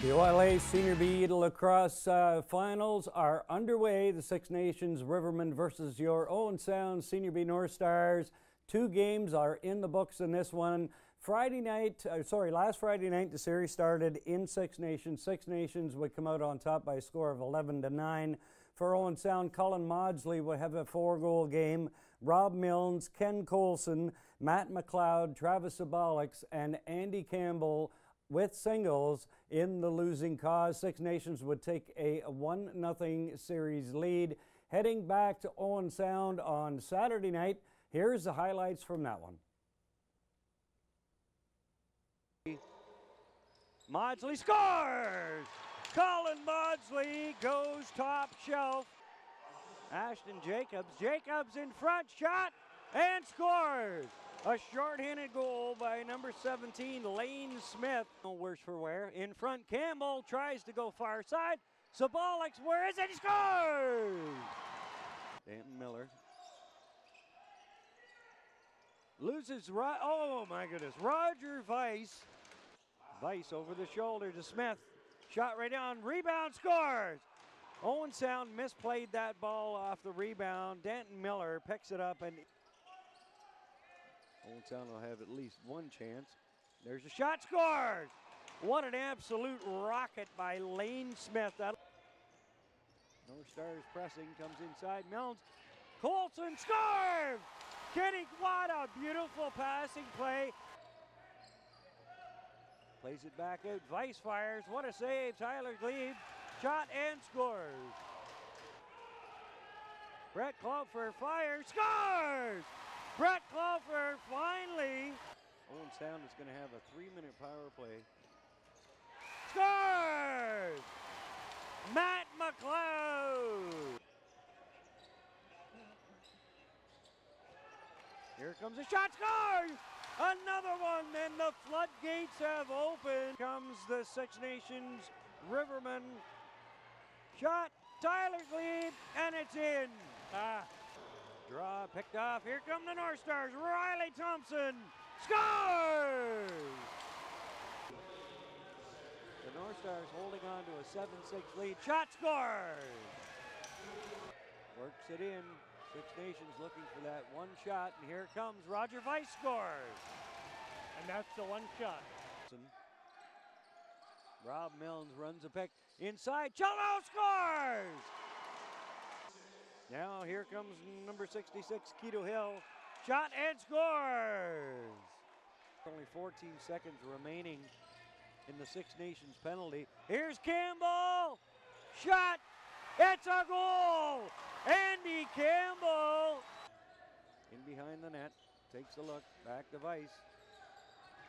The OLA Senior B Lacrosse finals are underway. The Six Nations Rivermen versus your Owen Sound Senior B North Stars. Two games are in the books in this one. Last Friday night the series started in Six Nations. Six Nations would come out on top by a score of 11-9. For Owen Sound, Colin Maudsley will have a 4-goal game. Rob Milnes, Ken Colson, Matt McLeod, Travis Sabalix, and Andy Campbell with singles in the losing cause. Six Nations would take a 1-0 series lead. Heading back to Owen Sound on Saturday night, here's the highlights from that one. Maudsley scores! Colin Maudsley goes top shelf. Ashton Jacobs in front, shot, and scores! A short-handed goal by number 17, Lane Smith. No worse for wear. In front, Campbell tries to go far side. Sabalix, where is it? He scores! Danton Miller. Loses, oh my goodness, Roger Weiss. Weiss over the shoulder to Smith. Shot right down, rebound, scores! Owen Sound misplayed that ball off the rebound. Danton Miller picks it up, and Owen Sound will have at least one chance. There's a shot, scores! What an absolute rocket by Lane Smith. North Stars pressing, comes inside, Milnes. Colson scores! Kenny, what a beautiful passing play. Plays it back out, Weiss fires, what a save, Tyler Glebe. Shot and scores. Brett Clougher fires, scores! Brett Clougher finally. Owen Sound is going to have a 3-minute power play. Scores! Matt McLeod. Here comes a shot, scores! Another one, and the floodgates have opened. Comes the Six Nations Rivermen. Shot, Tyler Glebe, and it's in. Draw picked off. Here come the North Stars. Riley Thompson scores! The North Stars holding on to a 7-6 lead. Shot, scores! Works it in. Six Nations looking for that one shot, and here comes Roger Weiss, scores! And that's the one shot. Rob Milnes runs a pick inside. Cello scores! Now here comes number 66, Keto Hill. Shot and scores! Only 14 seconds remaining in the Six Nations penalty. Here's Campbell! Shot! It's a goal! Andy Campbell! In behind the net, takes a look, back to Weiss.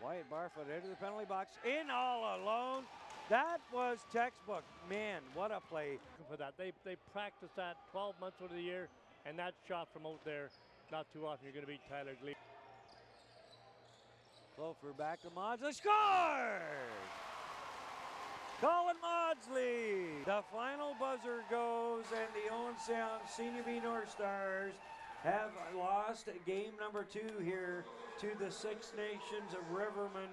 Wyatt Barfoot into the penalty box, in all alone. That was textbook. Man, what a play. For that, they practice that 12 months out of the year, and that shot from out there, not too often you're going to beat Tyler Glebe. Clougher back to Maudsley, scores! Colin Maudsley. The final buzzer goes, and the Owen Sound Senior B North Stars have lost game number 2 here to the Six Nations of Rivermen.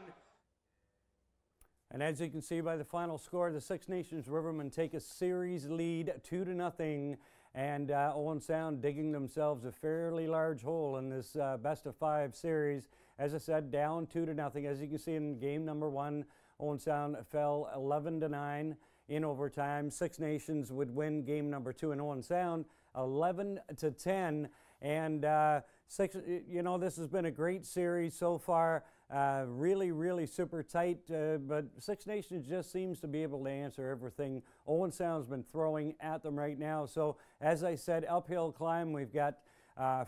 And as you can see by the final score, the Six Nations Rivermen take a series lead 2-0, and Owen Sound digging themselves a fairly large hole in this best-of-5 series. As I said, down 2-0. As you can see in game number 1, Owen Sound fell 11-9 in overtime. Six Nations would win game number 2 in Owen Sound 11-10. And this has been a great series so far. Really super tight, but Six Nations just seems to be able to answer everything Owen Sound's been throwing at them right now. So as I said, uphill climb. We've got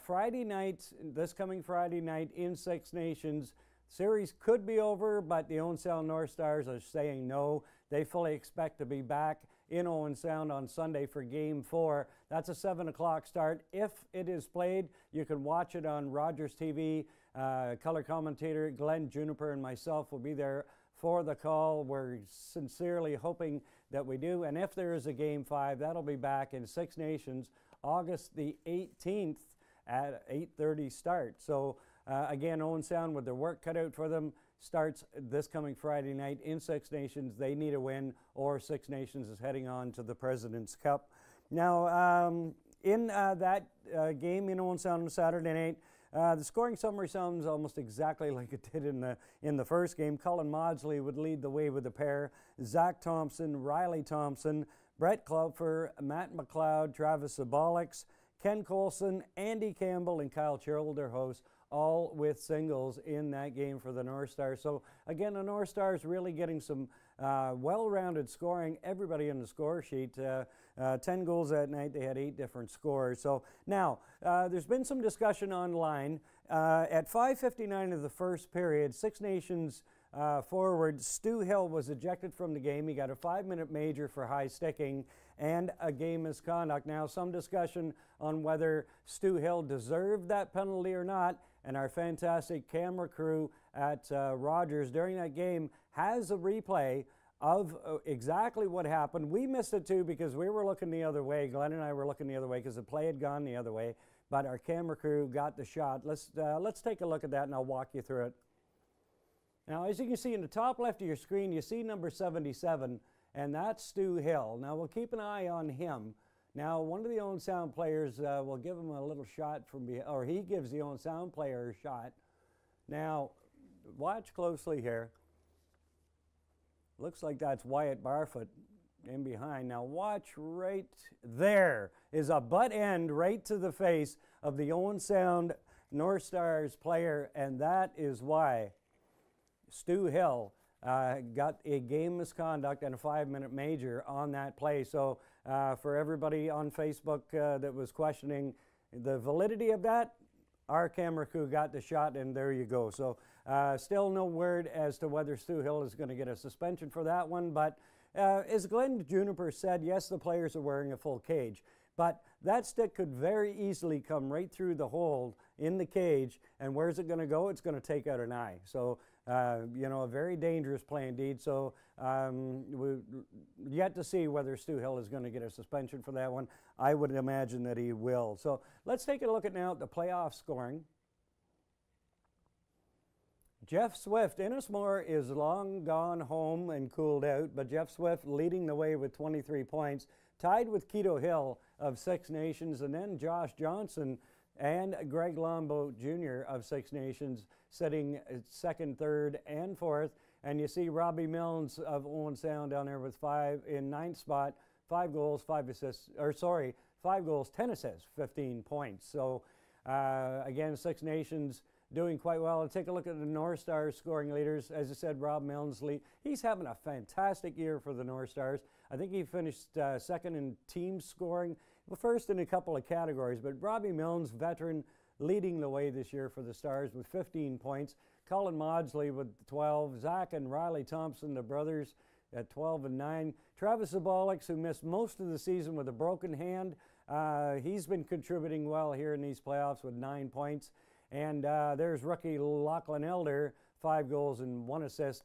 Friday night, this coming Friday night in Six Nations. Series could be over, but the Owen Sound North Stars are saying no. They fully expect to be back in Owen Sound on Sunday for Game 4. That's a 7 o'clock start. If it is played, you can watch it on Rogers TV. Color commentator Glenn Juniper and myself will be there for the call. We're sincerely hoping that we do. And if there is a Game 5, that'll be back in Six Nations August the 18th at 8:30 start. So again, Owen Sound with their work cut out for them. starts this coming Friday night in Six Nations. They need a win, or Six Nations is heading on to the President's Cup. Now, in that game in Owen Sound on Saturday night, the scoring summary sounds almost exactly like it did in the first game. Colin Maudsley would lead the way with a pair. Zach Thompson, Riley Thompson, Brett Klopfer, Matt McLeod, Travis Sabolix, Ken Colson, Andy Campbell, and Kyle Childerhouse, all with singles in that game for the North Stars. So again, the North Stars really getting some well-rounded scoring. Everybody in the score sheet, 10 goals that night. They had 8 different scores. So now, there's been some discussion online. At 5:59 of the first period, Six Nations forward Stu Hill was ejected from the game. He got a 5-minute major for high sticking and a game misconduct. Now, some discussion on whether Stu Hill deserved that penalty or not, and our fantastic camera crew at Rogers during that game has a replay of exactly what happened. We missed it too because we were looking the other way. Glenn and I were looking the other way because the play had gone the other way, but our camera crew got the shot. Let's take a look at that and I'll walk you through it. Now, as you can see in the top left of your screen, you see number 77, and that's Stu Hill. Now, we'll keep an eye on him. Now, one of the Owen Sound players will give him a little shot from behind, or he gives the Owen Sound player a shot. Now, watch closely here. Looks like that's Wyatt Barfoot in behind. Now, watch right there is a butt end right to the face of the Owen Sound North Stars player, and that is why Stu Hill got a game misconduct and a 5-minute major on that play. So for everybody on Facebook that was questioning the validity of that, our camera crew got the shot, and there you go. So still no word as to whether Stu Hill is going to get a suspension for that one. But as Glenn Juniper said, yes, the players are wearing a full cage. But that stick could very easily come right through the hole in the cage, and where's it going to go? It's going to take out an eye. So, you know, a very dangerous play indeed. So we're yet to see whether Stu Hill is going to get a suspension for that one. I would imagine that he will. So let's take a look at now the playoff scoring. Jeff Swift, Innismore is long gone home and cooled out, but Jeff Swift leading the way with 23 points, tied with Keto Hill of Six Nations, and then Josh Johnson and Greg Lombo Jr. of Six Nations sitting second, third, and fourth. And you see Robbie Milnes of Owen Sound down there with 5 in ninth spot, 5 goals, 5 assists, or sorry, 5 goals, 10 assists, 15 points. So again, Six Nations doing quite well. Take a look at the North Stars scoring leaders. As I said, Rob Milnes lead. He's having a fantastic year for the North Stars. I think he finished second in team scoring, well, first in a couple of categories, but Robbie Milnes, veteran, leading the way this year for the Stars with 15 points. Colin Maudsley with 12. Zach and Riley Thompson, the brothers, at 12 and 9. Travis Sabolix, who missed most of the season with a broken hand, he's been contributing well here in these playoffs with 9 points. And there's rookie Lachlan Elder, 5 goals and 1 assist,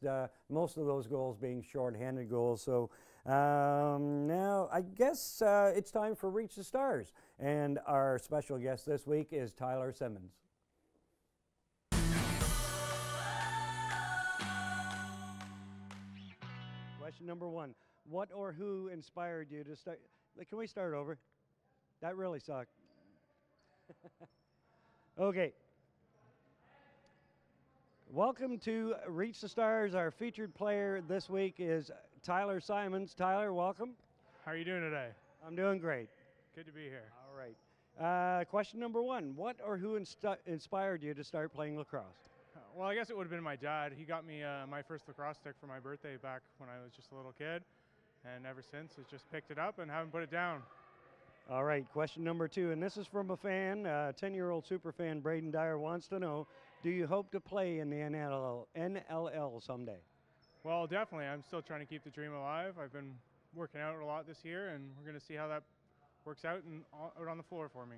most of those goals being shorthanded goals. So now I guess it's time for Reach the Stars. And our special guest this week is Tyler Symonds. Question number 1. What or who inspired you to start? Can we start over? That really sucked. Okay. Welcome to Reach the Stars. Our featured player this week is Tyler Symonds. Tyler, welcome. How are you doing today? I'm doing great. Good to be here. All right. Question number 1. What or who inspired you to start playing lacrosse? Well, I guess it would have been my dad. He got me my first lacrosse stick for my birthday back when I was just a little kid. And ever since, it's just picked it up and haven't put it down. All right. Question number 2. And this is from a fan, 10-year-old super fan, Braden Dyer, wants to know, do you hope to play in the NLL someday? Well, definitely. I'm still trying to keep the dream alive. I've been working out a lot this year, and we're going to see how that works out and out on the floor for me.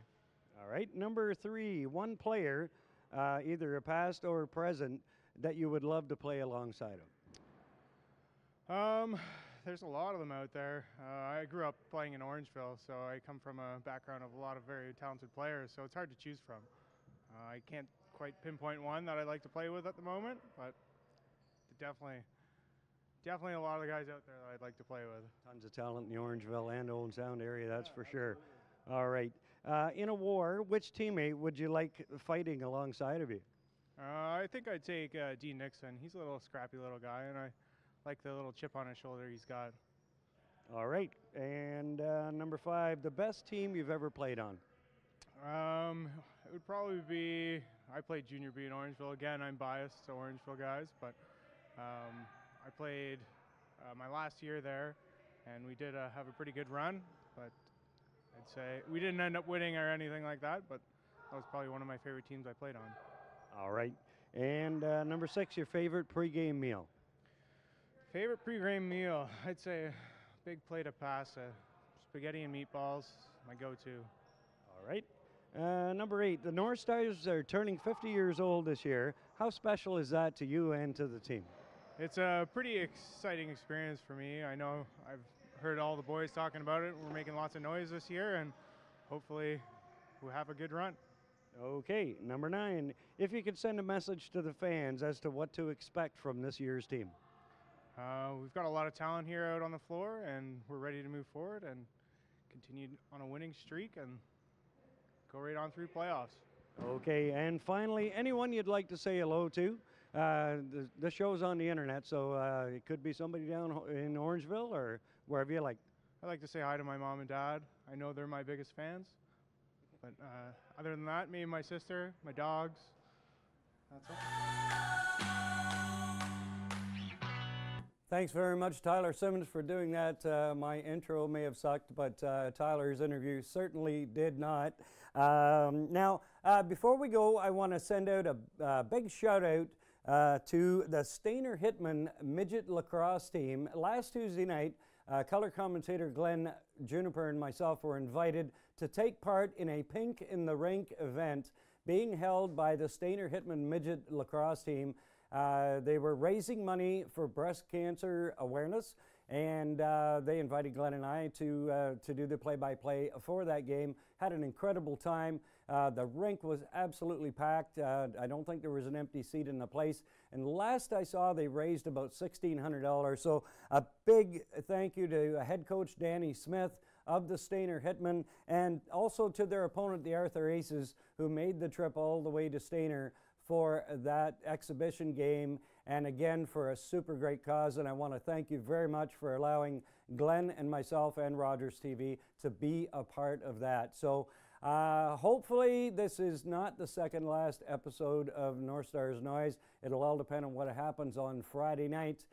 All right. Number 3, one player, either a past or present, that you would love to play alongside of. There's a lot of them out there. I grew up playing in Orangeville, so I come from a background of a lot of very talented players, so it's hard to choose from. I can't quite pinpoint one that I'd like to play with at the moment, but definitely a lot of the guys out there that I'd like to play with. Tons of talent in the Orangeville and Owen Sound area, that's for sure. All right. In a war, which teammate would you like fighting alongside of you? I think I'd take D. Nixon. He's a little scrappy little guy, and I like the little chip on his shoulder he's got. All right. And number 5, the best team you've ever played on? It would probably be, I played Junior B in Orangeville. Again, I'm biased to Orangeville guys, but I played my last year there, and we did have a pretty good run, but I'd say we didn't end up winning or anything like that, but that was probably one of my favorite teams I played on. All right. And number 6, your favorite pregame meal? Favorite pregame meal? I'd say a big plate of pasta, spaghetti and meatballs, my go-to. All right. Number 8, the North Stars are turning 50 years old this year. How special is that to you and to the team? It's a pretty exciting experience for me. I know I've heard all the boys talking about it. We're making lots of noise this year, and hopefully we'll have a good run. Okay, number 9, if you could send a message to the fans as to what to expect from this year's team. We've got a lot of talent here out on the floor, and we're ready to move forward and continue on a winning streak and go right on through playoffs. Okay, and finally, anyone you'd like to say hello to? The show's on the internet, so it could be somebody down in Orangeville or wherever you like. I'd like to say hi to my mom and dad. I know they're my biggest fans. But other than that, me and my sister, my dogs, that's all. Thanks very much, Tyler Symonds, for doing that. My intro may have sucked, but Tyler's interview certainly did not. Now, before we go, I want to send out a big shout out to the Stainer Hitman Midget Lacrosse team. Last Tuesday night, color commentator Glenn Juniper and myself were invited to take part in a Pink in the Rink event being held by the Stainer Hitman Midget Lacrosse team. They were raising money for breast cancer awareness, and they invited Glenn and I to do the play-by-play for that game. Had an incredible time. The rink was absolutely packed. I don't think there was an empty seat in the place. And last I saw, they raised about $1,600. So a big thank you to head coach Danny Smith of the Stainer Hitman, and also to their opponent, the Arthur Aces, who made the trip all the way to Stainer for that exhibition game, and again for a super great cause. And I want to thank you very much for allowing Glenn and myself and Rogers TV to be a part of that. So hopefully this is not the second last episode of North Stars Noise. It'll all depend on what happens on Friday night.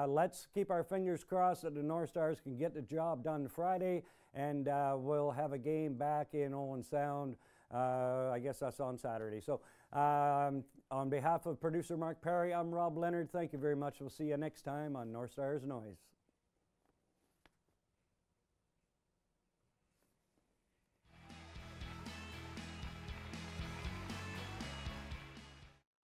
Let's keep our fingers crossed that the North Stars can get the job done Friday, and we'll have a game back in Owen Sound. I guess that's on Saturday. So on behalf of producer Mark Perry, I'm Rob Leonard. Thank you very much. We'll see you next time on North Stars Noise.